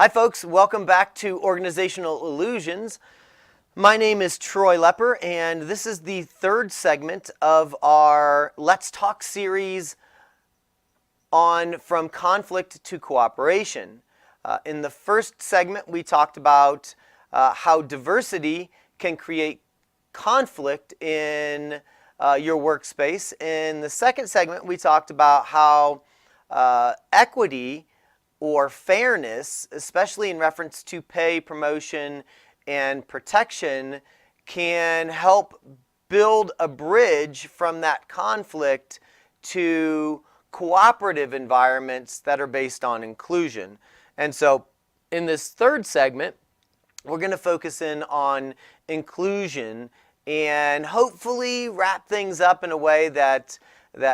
Hi folks, welcome back to Organizational Illusions. My name is Troy Lepper and this is the third segment of our Let's Talk series on From Conflict to Cooperation. In the first segment we talked about how diversity can create conflict in your workspace. In the second segment we talked about how equity or fairness, especially in reference to pay, promotion, and protection, can help build a bridge from that conflict to cooperative environments that are based on inclusion. And so in this third segment, we're going to focus in on inclusion and hopefully wrap things up in a way that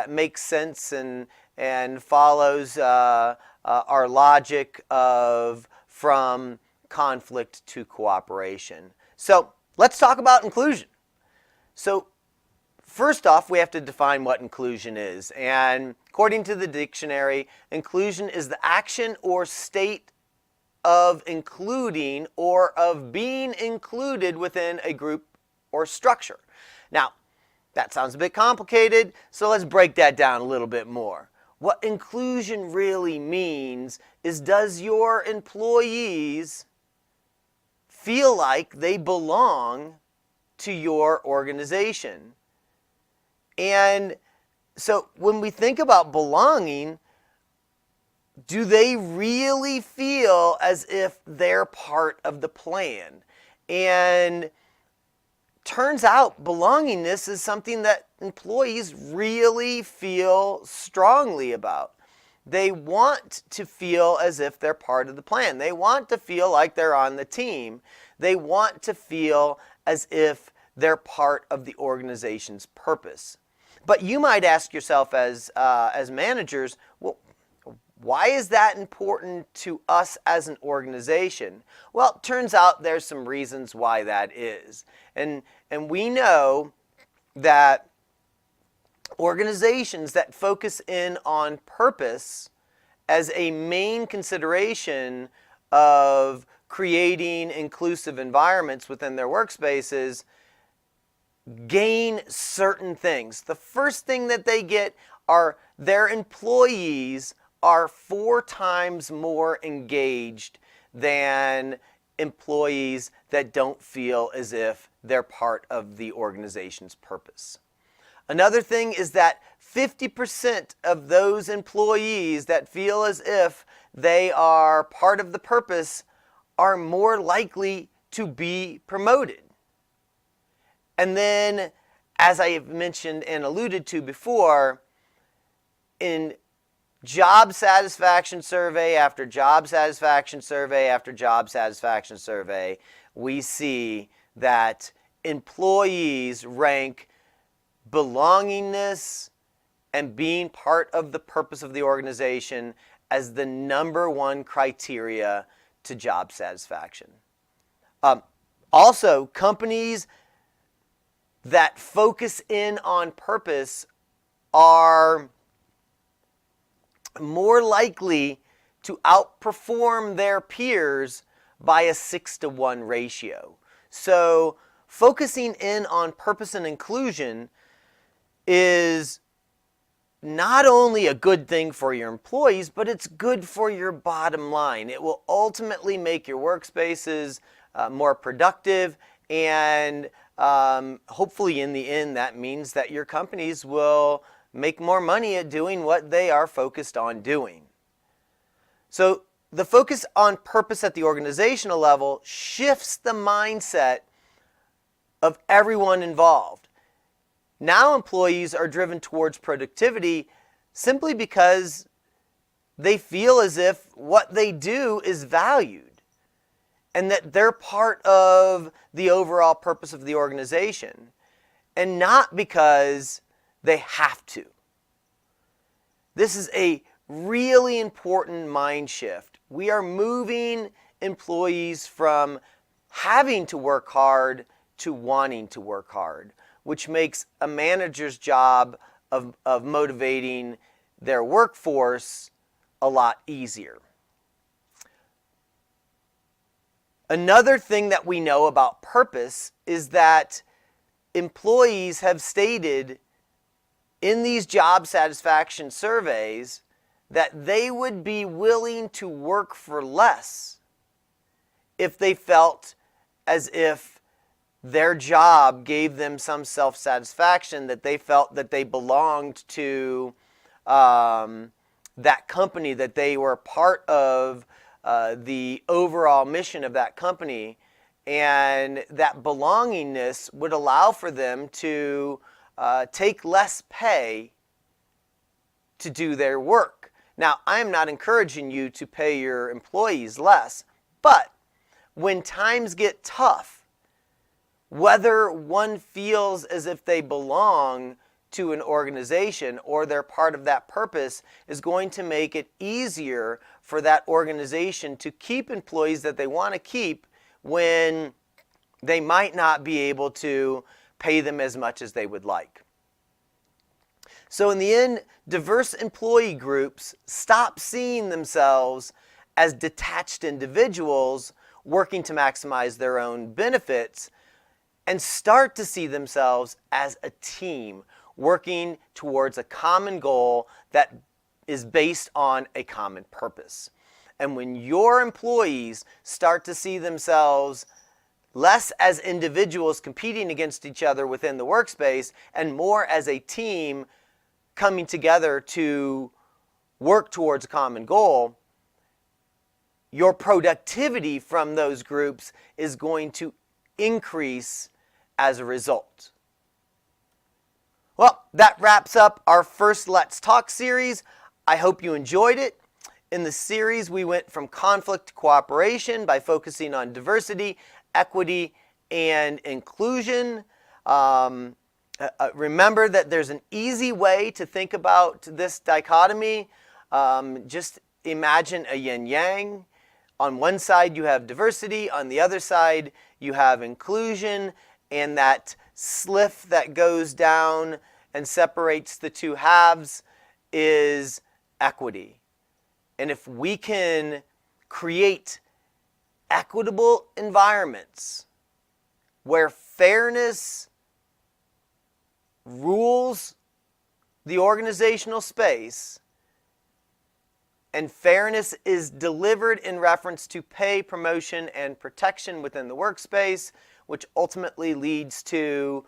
makes sense and follows our logic of from conflict to cooperation. So let's talk about inclusion. So first off, we have to define what inclusion is. And according to the dictionary, inclusion is the action or state of including or of being included within a group or structure. Now, that sounds a bit complicated, so let's break that down a little bit more. What inclusion really means is, does your employees feel like they belong to your organization? And so when we think about belonging, do they really feel as if they're part of the plan? And turns out belongingness is something that employees really feel strongly about. They want to feel as if they're part of the plan. They want to feel like they're on the team. They want to feel as if they're part of the organization's purpose. But you might ask yourself as managers, well, why is that important to us as an organization? Well, it turns out there's some reasons why that is. And we know that organizations that focus in on purpose as a main consideration of creating inclusive environments within their workspaces gain certain things. The first thing that they get are their employees are 4 times more engaged than employees that don't feel as if they're part of the organization's purpose. Another thing is that 50% of those employees that feel as if they are part of the purpose are more likely to be promoted. And then, as I have mentioned and alluded to before, in job satisfaction survey after job satisfaction survey after job satisfaction survey, we see that employees rank belongingness and being part of the purpose of the organization as the #1 criteria to job satisfaction. Also, companies that focus in on purpose are more likely to outperform their peers by a 6-to-1 ratio. So focusing in on purpose and inclusion is not only a good thing for your employees, but it's good for your bottom line. It will ultimately make your workspaces more productive, and hopefully in the end that means that your companies will make more money at doing what they are focused on doing. So the focus on purpose at the organizational level shifts the mindset of everyone involved. Now employees are driven towards productivity simply because they feel as if what they do is valued and that they're part of the overall purpose of the organization, and not because they have to. This is a really important mind shift. We are moving employees from having to work hard to wanting to work hard, which makes a manager's job of motivating their workforce a lot easier. Another thing that we know about purpose is that employees have stated in these job satisfaction surveys that they would be willing to work for less if they felt as if their job gave them some self-satisfaction, that they felt that they belonged to that company, that they were part of the overall mission of that company, and that belongingness would allow for them to take less pay to do their work. Now, I am not encouraging you to pay your employees less, but when times get tough, whether one feels as if they belong to an organization or they're part of that purpose is going to make it easier for that organization to keep employees that they want to keep when they might not be able to pay them as much as they would like. So in the end, diverse employee groups stop seeing themselves as detached individuals working to maximize their own benefits and start to see themselves as a team working towards a common goal that is based on a common purpose. And when your employees start to see themselves less as individuals competing against each other within the workspace and more as a team coming together to work towards a common goal, your productivity from those groups is going to increase as a result. Well, that wraps up our first Let's Talk series. I hope you enjoyed it. In the series, we went from conflict to cooperation by focusing on diversity, equity, and inclusion. Remember that there's an easy way to think about this dichotomy. Just imagine a yin-yang. On one side you have diversity, on the other side you have inclusion, and that sliff that goes down and separates the two halves is equity. And if we can create equitable environments where fairness rules the organizational space, and fairness is delivered in reference to pay, promotion, and protection within the workspace, which ultimately leads to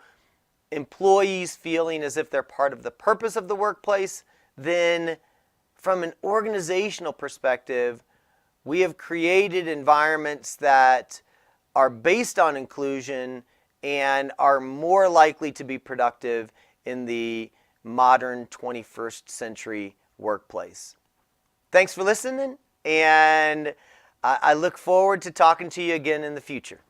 employees feeling as if they're part of the purpose of the workplace, then from an organizational perspective, we have created environments that are based on inclusion and are more likely to be productive in the modern 21st century workplace. Thanks for listening, and I look forward to talking to you again in the future.